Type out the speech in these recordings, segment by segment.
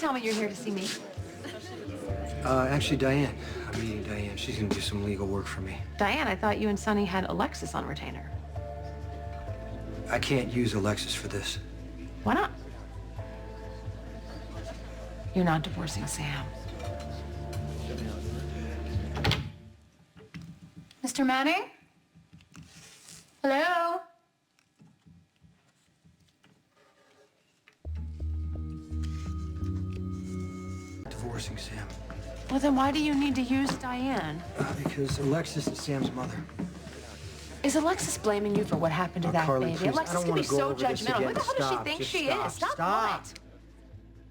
tell me you're here to see me? Actually, Diane. I'm meeting Diane. She's gonna do some legal work for me. Diane, I thought you and Sonny had Alexis on retainer. I can't use Alexis for this. Why not? You're not divorcing Sam. Mr. Manning? Hello? Divorcing Sam. Well, then why do you need to use Diane? Because Alexis is Sam's mother. Is Alexis blaming you for what happened to that Carly, baby? please, I Alexis don't can be wanna go so over this judgmental. again. Who the hell does she Stop, think just she stop, is? Stop stop. what?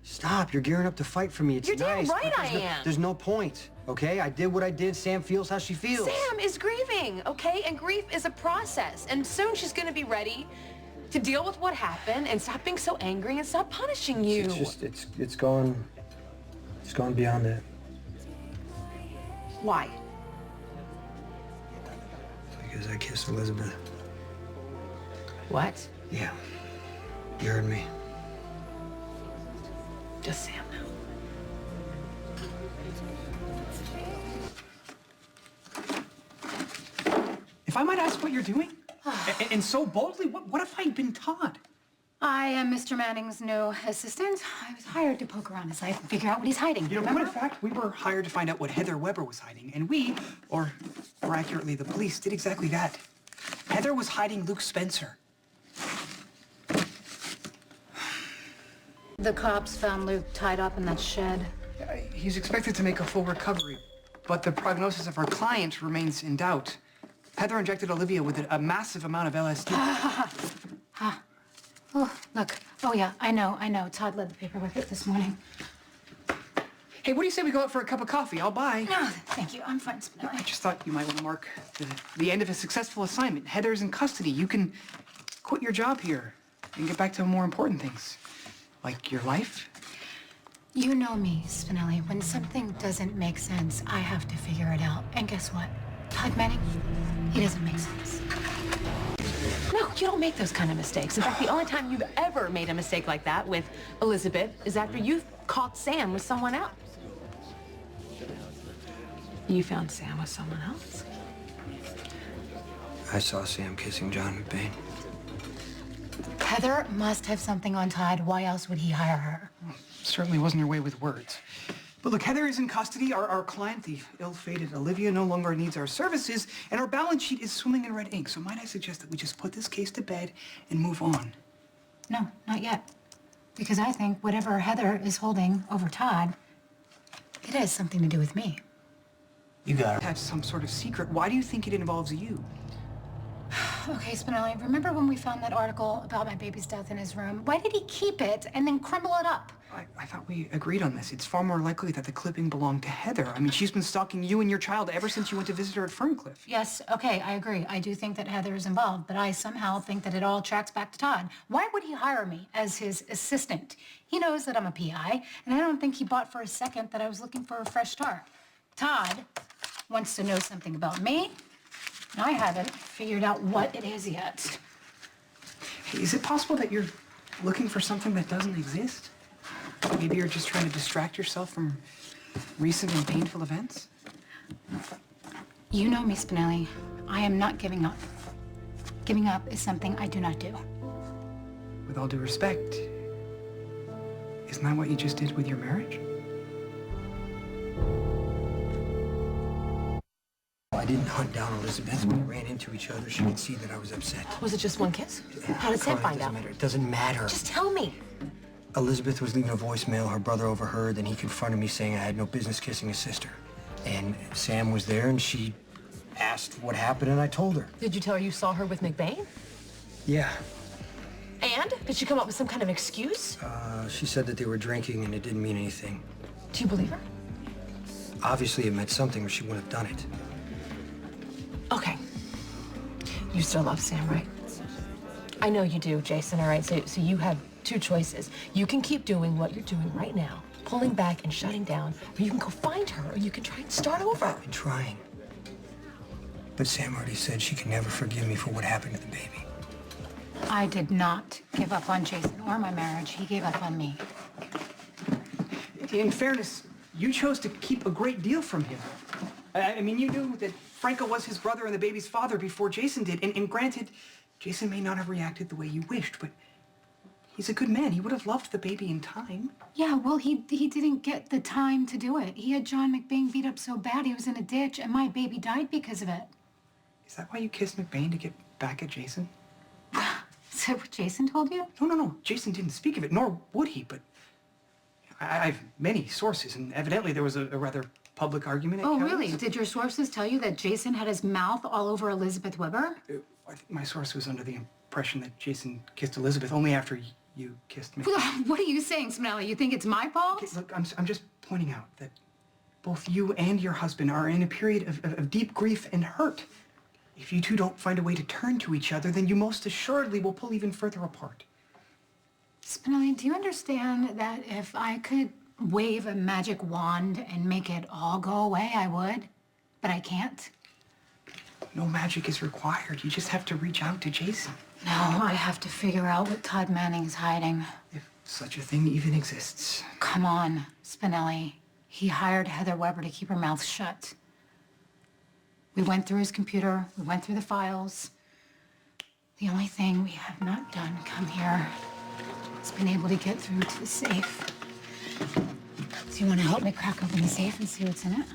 Stop. You're gearing up to fight for me. It's You're damn nice. right but I am. There's no point, okay? I did what I did. Sam feels how she feels. Sam is grieving, okay? And grief is a process. And soon she's going to be ready to deal with what happened and stop being so angry and stop punishing you. It's gone beyond that. Why? Because I kissed Elizabeth. What? Yeah. You heard me. Just Sam now. If I might ask what you're doing? and so boldly, what have I been taught? I am Mr. Manning's new assistant. I was hired to poke around his life and figure out what he's hiding. You know, remember? in fact, we were hired to find out what Heather Weber was hiding, and we, or more accurately, the police, did exactly that. Heather was hiding Luke Spencer. The cops found Luke tied up in that shed. He's expected to make a full recovery, but the prognosis of our client remains in doubt. Heather injected Olivia with a massive amount of LSD. Oh, look. Oh, yeah, I know. Todd led the paper with it this morning. Hey, what do you say we go out for a cup of coffee? I'll buy. No, thank you. I'm fine, Spinelli. I just thought you might want to mark the end of a successful assignment. Heather's in custody. You can quit your job here and get back to more important things, like your life. You know me, Spinelli. When something doesn't make sense, I have to figure it out. And guess what? Todd Manning, he doesn't make sense. No, you don't make those kind of mistakes. In fact, the only time you've ever made a mistake like that with Elizabeth is after you've caught Sam with someone else. You found Sam with someone else? I saw Sam kissing John McBain. Heather must have something on Todd. Why else would he hire her? Certainly wasn't your way with words. But look, Heather is in custody. Our client, the ill-fated Olivia, no longer needs our services, and our balance sheet is swimming in red ink. So might I suggest that we just put this case to bed and move on? No, not yet. Because I think whatever Heather is holding over Todd, it has something to do with me. You got it. That's some sort of secret. Why do you think it involves you? Okay, Spinelli, remember when we found that article about my baby's death in his room? Why did he keep it and then crumble it up? I thought we agreed on this. It's far more likely that the clipping belonged to Heather. I mean, she's been stalking you and your child ever since you went to visit her at Ferncliff. Yes, okay, I agree. I do think that Heather is involved, but I somehow think that it all tracks back to Todd. Why would he hire me as his assistant? He knows that I'm a PI, and I don't think he bought for a second that I was looking for a fresh start. Todd wants to know something about me, and I haven't figured out what it is yet. Hey, is it possible that you're looking for something that doesn't exist? Maybe you're just trying to distract yourself from recent and painful events? You know me, Spinelli. I am not giving up. Giving up is something I do not do. With all due respect, isn't that what you just did with your marriage? I didn't hunt down Elizabeth. When we ran into each other, she could see that I was upset. Was it just one kiss? How did Sam Carly, find out? It doesn't matter. Just tell me. Elizabeth was leaving a voicemail. Her brother overheard. Then he confronted me saying I had no business kissing his sister. And Sam was there, and she asked what happened, and I told her. Did you tell her you saw her with McBain? Yeah. And? Did she come up with some kind of excuse? She said that they were drinking, and it didn't mean anything. Do you believe her? Obviously, it meant something, or she wouldn't have done it. Okay. You still love Sam, right? I know you do, Jason, all right? So you have two choices. You can keep doing what you're doing right now, pulling back and shutting down, or you can go find her, or you can try and start over. I've been trying. But Sam already said she could never forgive me for what happened to the baby. I did not give up on Jason or my marriage. He gave up on me. In fairness, you chose to keep a great deal from him. I mean, you knew that Franco was his brother and the baby's father before Jason did. And granted, Jason may not have reacted the way you wished, but he's a good man. He would have loved the baby in time. Yeah, well, he didn't get the time to do it. He had John McBain beat up so bad he was in a ditch, and my baby died because of it. Is that why you kissed McBain, to get back at Jason? Is that what Jason told you? No. Jason didn't speak of it, nor would he, but I have many sources, and evidently there was a rather public argument at Oh, Kevin's. really? Did your sources tell you that Jason had his mouth all over Elizabeth Weber? I think my source was under the impression that Jason kissed Elizabeth only after you kissed me. What are you saying, Spinelli? You think it's my fault? Okay, look, I'm just pointing out that both you and your husband are in a period of deep grief and hurt. If you two don't find a way to turn to each other, then you most assuredly will pull even further apart. Spinelli, do you understand that if I could wave a magic wand and make it all go away, I would? But I can't. No magic is required. You just have to reach out to Jason. No, I have to figure out what Todd Manning is hiding. If such a thing even exists. Come on, Spinelli. He hired Heather Weber to keep her mouth shut. We went through his computer. We went through the files. The only thing we have not done, come here, has been able to get through to the safe. So you want to help me crack open the safe and see what's in it?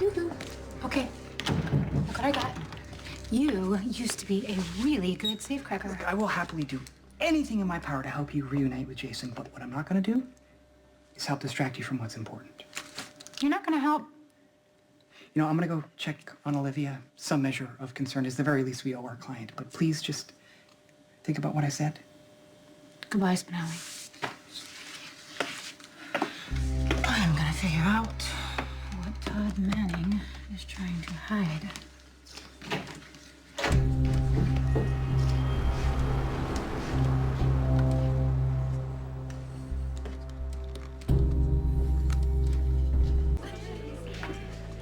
Yoo-hoo. Okay, look what I got. You used to be a really good safecracker. I will happily do anything in my power to help you reunite with Jason, but what I'm not going to do is help distract you from what's important. You're not going to help. You know, I'm going to go check on Olivia. Some measure of concern is the very least we owe our client, but please just think about what I said. Goodbye, Spinelli. I'm going to figure out what Todd Manning is trying to hide.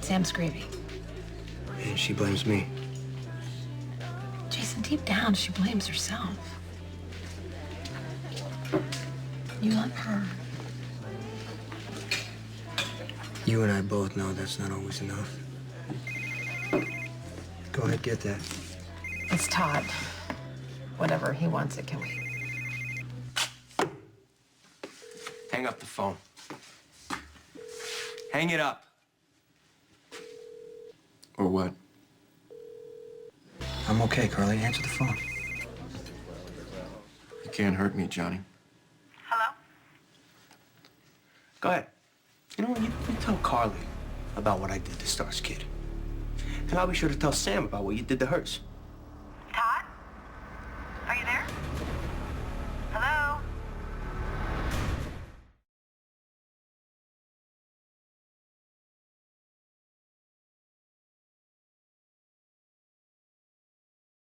Sam's grieving. And she blames me. Jason, deep down, she blames herself. You love her. You and I both know that's not always enough. Go ahead, get that. It's Todd. Whenever he wants it, can we? Hang up the phone. Hang it up. Or what? I'm okay, Carly. Answer the phone. You can't hurt me, Johnny. Hello? Go ahead. You know what? You tell Carly about what I did to Star's kid. And I'll be sure to tell Sam about what you did to hers.